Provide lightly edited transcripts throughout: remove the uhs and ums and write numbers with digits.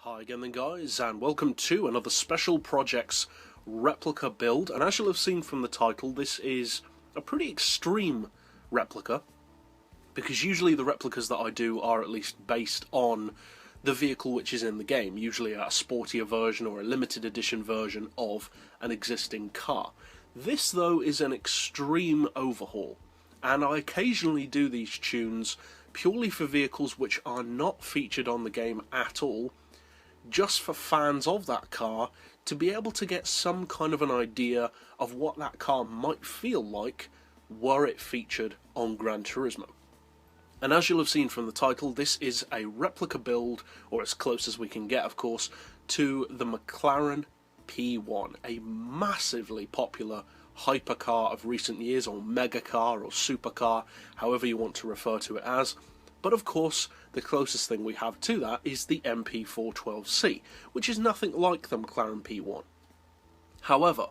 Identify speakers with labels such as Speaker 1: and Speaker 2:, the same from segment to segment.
Speaker 1: Hi again then guys, and welcome to another Special Projects replica build. And as you'll have seen from the title, this is a pretty extreme replica, because usually the replicas that I do are at least based on the vehicle which is in the game, usually a sportier version or a limited edition version of an existing car. This though is an extreme overhaul, and I occasionally do these tunes purely for vehicles which are not featured on the game at all, just for fans of that car to be able to get some kind of an idea of what that car might feel like were it featured on Gran Turismo. And as you'll have seen from the title, this is a replica build, or as close as we can get of course, to the McLaren P1, a massively popular hypercar of recent years, or mega car, or supercar, however you want to refer to it as. But of course, the closest thing we have to that is the MP412C, which is nothing like the McLaren P1. However,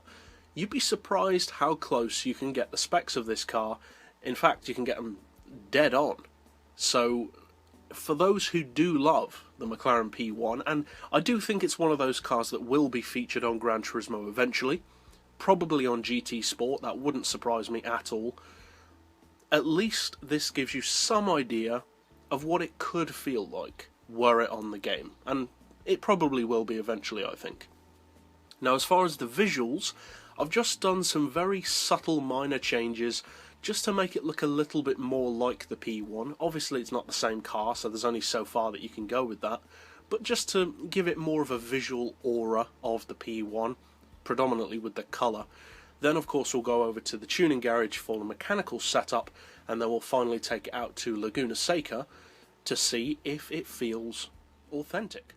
Speaker 1: you'd be surprised how close you can get the specs of this car. In fact, you can get them dead on. So, for those who do love the McLaren P1, and I do think it's one of those cars that will be featured on Gran Turismo eventually, probably on GT Sport, that wouldn't surprise me at all, at least this gives you some idea of what it could feel like were it on the game, and it probably will be eventually, I think. Now, as far as the visuals, I've just done some very subtle minor changes just to make it look a little bit more like the P1. Obviously it's not the same car, so there's only so far that you can go with that, but just to give it more of a visual aura of the P1, predominantly with the colour. Then of course we'll go over to the tuning garage for the mechanical setup, and then we'll finally take it out to Laguna Seca to see if it feels authentic.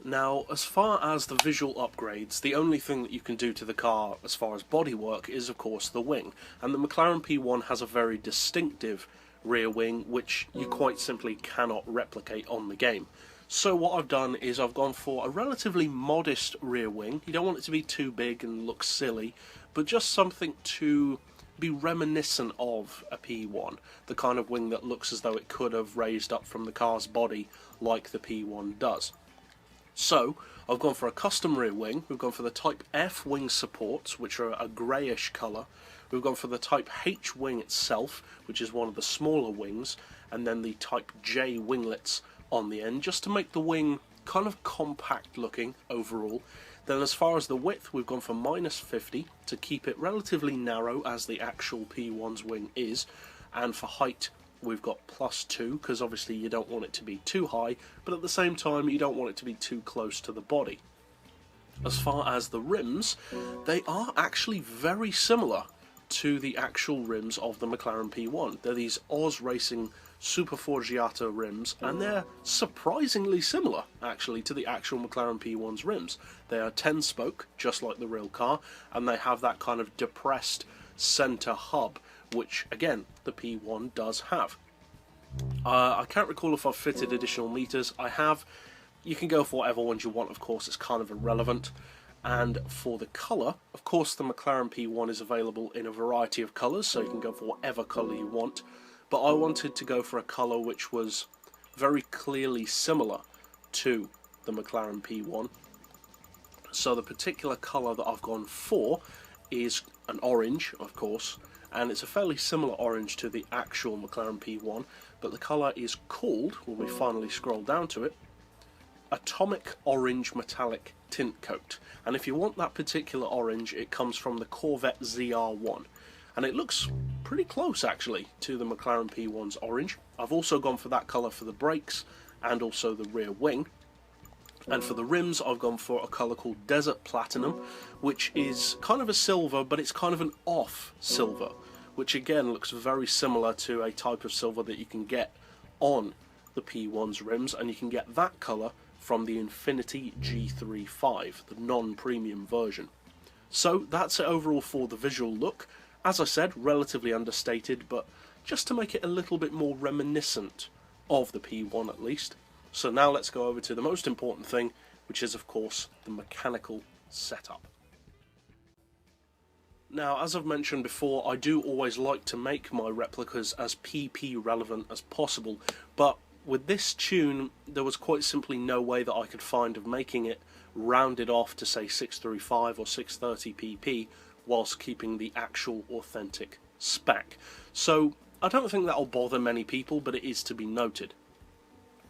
Speaker 1: Now, as far as the visual upgrades, the only thing that you can do to the car as far as bodywork is of course the wing, and the McLaren P1 has a very distinctive rear wing which you quite simply cannot replicate on the game. So what I've done is I've gone for a relatively modest rear wing. You don't want it to be too big and look silly, but just something to be reminiscent of a P1, the kind of wing that looks as though it could have raised up from the car's body like the P1 does. So I've gone for a custom rear wing. We've gone for the Type F wing supports, which are a greyish colour. We've gone for the Type H wing itself, which is one of the smaller wings, and then the Type J winglets on the end, just to make the wing kind of compact looking overall. Then as far as the width, we've gone for -50 to keep it relatively narrow as the actual P1's wing is, and for height we've got +2, because obviously you don't want it to be too high, but at the same time you don't want it to be too close to the body. As far as the rims, they are actually very similar to the actual rims of the McLaren P1. They're these Oz Racing Superforgiato rims, and they're surprisingly similar actually to the actual McLaren P1's rims. They are 10-spoke, just like the real car, and they have that kind of depressed centre hub, which again the P1 does have. I can't recall if I've fitted additional meters. I have. You can go for whatever ones you want, of course, it's kind of irrelevant. And for the colour, of course the McLaren P1 is available in a variety of colours, so you can go for whatever colour you want. But I wanted to go for a colour which was very clearly similar to the McLaren P1. So the particular colour that I've gone for is an orange, of course, and it's a fairly similar orange to the actual McLaren P1, but the colour is called, when we finally scroll down to it, Atomic Orange Metallic Tint Coat. And if you want that particular orange, it comes from the Corvette ZR1. And it looks pretty close actually to the McLaren P1's orange. I've also gone for that colour for the brakes and also the rear wing. And for the rims, I've gone for a colour called Desert Platinum, which is kind of a silver, but it's kind of an off silver, which again looks very similar to a type of silver that you can get on the P1's rims, and you can get that colour from the Infinity G35, the non-premium version. So that's it overall for the visual look. As I said, relatively understated, but just to make it a little bit more reminiscent of the P1 at least. So now let's go over to the most important thing, which is of course the mechanical setup. Now, as I've mentioned before, I do always like to make my replicas as PP relevant as possible, but with this tune, there was quite simply no way that I could find of making it rounded off to say 635 or 630 pp whilst keeping the actual authentic spec. So I don't think that'll bother many people, but it is to be noted.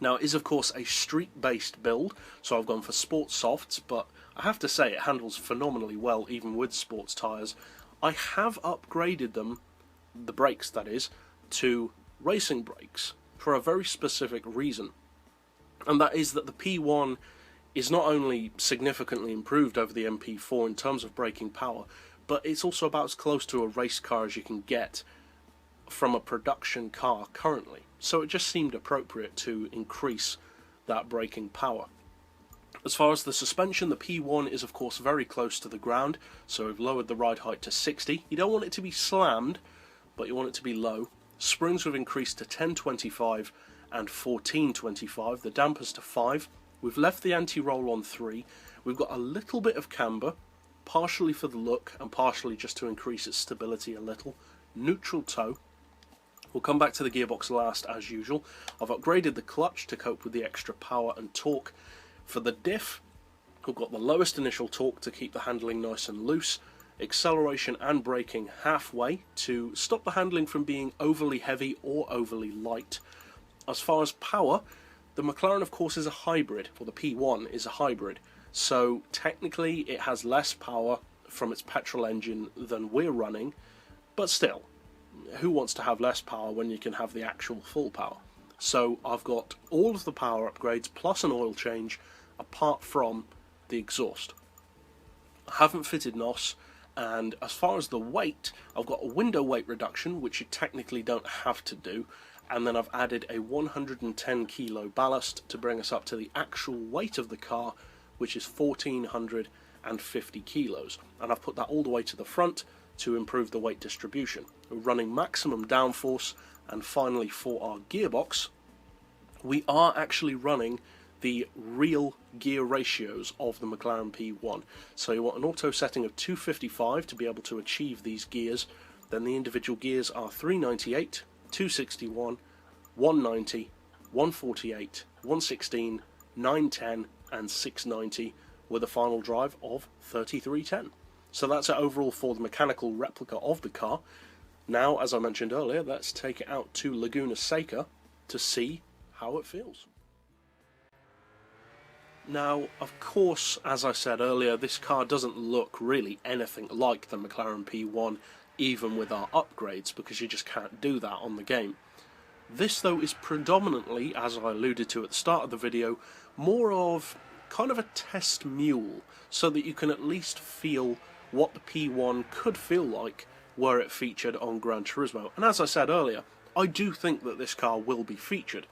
Speaker 1: Now, it is of course a street-based build, so I've gone for sports softs, but I have to say it handles phenomenally well even with sports tyres. I have upgraded them, the brakes that is, to racing brakes for a very specific reason, and that is that the P1 is not only significantly improved over the MP4 in terms of braking power, but it's also about as close to a race car as you can get from a production car currently. So it just seemed appropriate to increase that braking power. As far as the suspension, the P1 is of course very close to the ground, so we've lowered the ride height to 60. You don't want it to be slammed, but you want it to be low. Springs we've increased to 1025 and 1425, the dampers to 5. We've left the anti-roll on 3. We've got a little bit of camber, partially for the look and partially just to increase its stability a little. Neutral toe. We'll come back to the gearbox last as usual. I've upgraded the clutch to cope with the extra power and torque. For the diff, we've got the lowest initial torque to keep the handling nice and loose, acceleration and braking halfway to stop the handling from being overly heavy or overly light. As far as power, the McLaren of course is a hybrid, or the P1 is a hybrid, so technically it has less power from its petrol engine than we're running, but still, who wants to have less power when you can have the actual full power? So I've got all of the power upgrades plus an oil change apart from the exhaust. I haven't fitted NOS, and as far as the weight, I've got a window weight reduction, which you technically don't have to do, and then I've added a 110 kilo ballast to bring us up to the actual weight of the car, which is 1450 kilos, and I've put that all the way to the front to improve the weight distribution. We're running maximum downforce, and finally for our gearbox, we are actually running the real gear ratios of the McLaren P1. So you want an auto setting of 255 to be able to achieve these gears. Then the individual gears are 398, 261, 190, 148, 116, 910 and 690 with a final drive of 3310. So that's it overall for the mechanical replica of the car. Now, as I mentioned earlier, let's take it out to Laguna Seca to see how it feels. Now, of course, as I said earlier, this car doesn't look really anything like the McLaren P1, even with our upgrades, because you just can't do that on the game. This, though, is predominantly, as I alluded to at the start of the video, more of kind of a test mule, so that you can at least feel what the P1 could feel like were it featured on Gran Turismo. And as I said earlier, I do think that this car will be featured.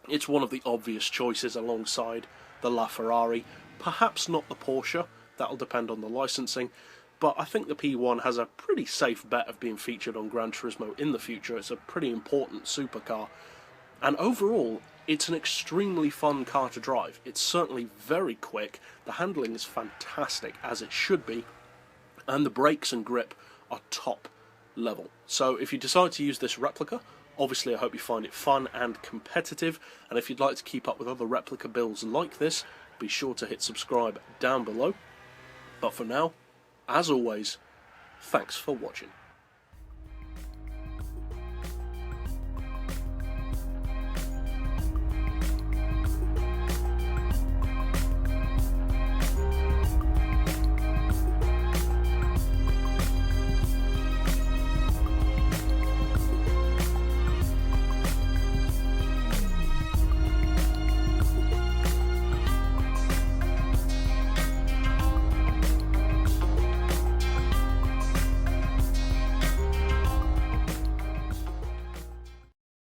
Speaker 1: It's one of the obvious choices alongside the LaFerrari, perhaps not the Porsche, that'll depend on the licensing, but I think the P1 has a pretty safe bet of being featured on Gran Turismo in the future. It's a pretty important supercar, and overall it's an extremely fun car to drive. It's certainly very quick, the handling is fantastic as it should be, and the brakes and grip are top level. So if you decide to use this replica, obviously I hope you find it fun and competitive, and if you'd like to keep up with other replica builds like this, be sure to hit subscribe down below. But for now, as always, thanks for watching.